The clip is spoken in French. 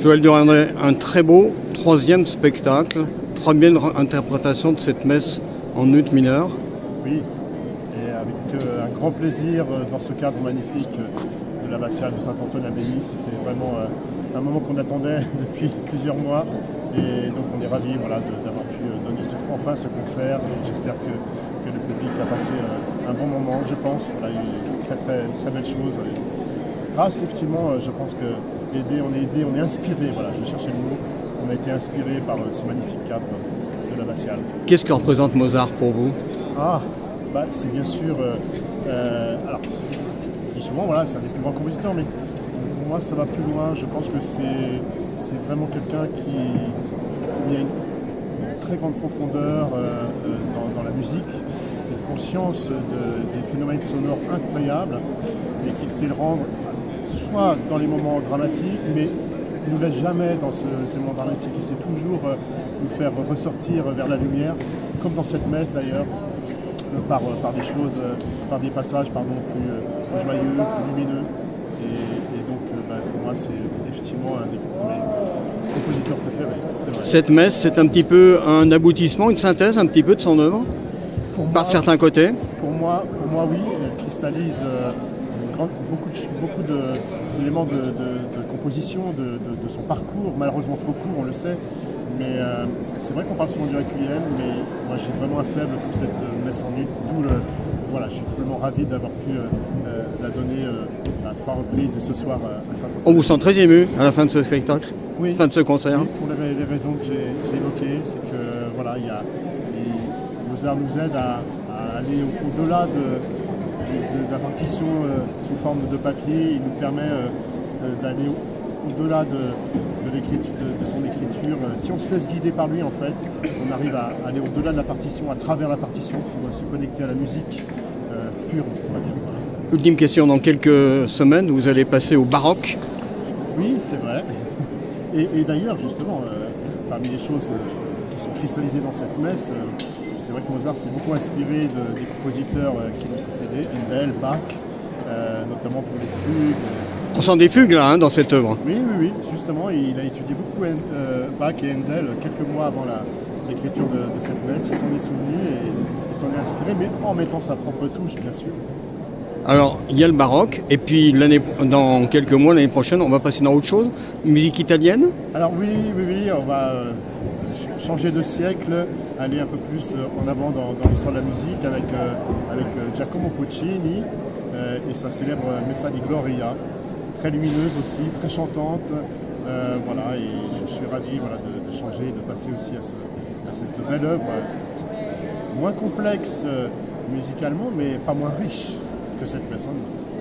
Joël Durandé, un très beau troisième spectacle, troisième interprétation de cette messe en ut mineur. Oui, et avec un grand plaisir dans ce cadre magnifique de l'abbatiale de Saint-Antoine-l'Abbaye. C'était vraiment un moment qu'on attendait depuis plusieurs mois. Et donc on est ravis d'avoir pu donner enfin ce concert. Et j'espère que le public a passé un bon moment, je pense. Voilà, il y a eu une très belle chose. Grâce, effectivement, je pense que on est inspiré, voilà, je cherchais le mot, on a été inspiré par ce magnifique cadre de l'abbatiale. Qu'est-ce que représente Mozart pour vous? C'est bien sûr, alors je dis souvent, voilà, c'est un des plus grands compositeurs, mais pour moi ça va plus loin. Je pense que c'est vraiment quelqu'un qui a une très grande profondeur dans la musique, une conscience des phénomènes sonores incroyables, et qu'il sait le rendre soit dans les moments dramatiques, mais il ne nous laisse jamais dans ces moments dramatiques. Il sait toujours nous faire ressortir vers la lumière, comme dans cette messe d'ailleurs, par des choses, par des passages plus joyeux, plus lumineux. Et donc pour moi c'est effectivement un des compositeurs préférés, c'est vrai. Cette messe, c'est un petit peu un aboutissement, une synthèse un petit peu de son œuvre, par certains côtés. Pour moi oui, elle cristallise beaucoup d'éléments de composition, de son parcours, malheureusement trop court, on le sait, mais c'est vrai qu'on parle souvent du Requiem, mais moi j'ai vraiment un faible pour cette messe en ut, voilà, je suis complètement ravi d'avoir pu la donner à 3 reprises et ce soir à Saint-Antoine. On vous sent très ému à la fin de ce spectacle, oui, fin de ce concert. Oui, pour les raisons que j'ai évoquées, c'est que voilà, Mozart nous aide à aller au-delà de la partition sous forme de papier. Il nous permet d'aller au-delà de son écriture. Si on se laisse guider par lui, en fait, on arrive à aller au-delà de la partition, à travers la partition, pour se connecter à la musique pure, on va dire. Voilà. Ultime question, dans quelques semaines, vous allez passer au baroque. Oui, c'est vrai. Et d'ailleurs, justement, parmi les choses qui sont cristallisées dans cette messe, c'est vrai que Mozart s'est beaucoup inspiré des compositeurs qui l'ont précédé, Handel, Bach, notamment pour les fugues. On sent des fugues là, dans cette œuvre. Oui, justement, il a étudié beaucoup Bach et Handel quelques mois avant l'écriture de cette messe. Il s'en est souvenu et s'en est inspiré, mais en mettant sa propre touche, bien sûr. Alors, il y a le baroque, et puis dans quelques mois, l'année prochaine, on va passer dans autre chose, musique italienne. Alors oui, on va changer de siècle, aller un peu plus en avant dans l'histoire de la musique avec Giacomo Puccini et sa célèbre Messa di Gloria, très lumineuse aussi, très chantante, voilà, et je suis ravi de changer, de passer aussi à cette belle œuvre, moins complexe musicalement, mais pas moins riche que cette messe en ut.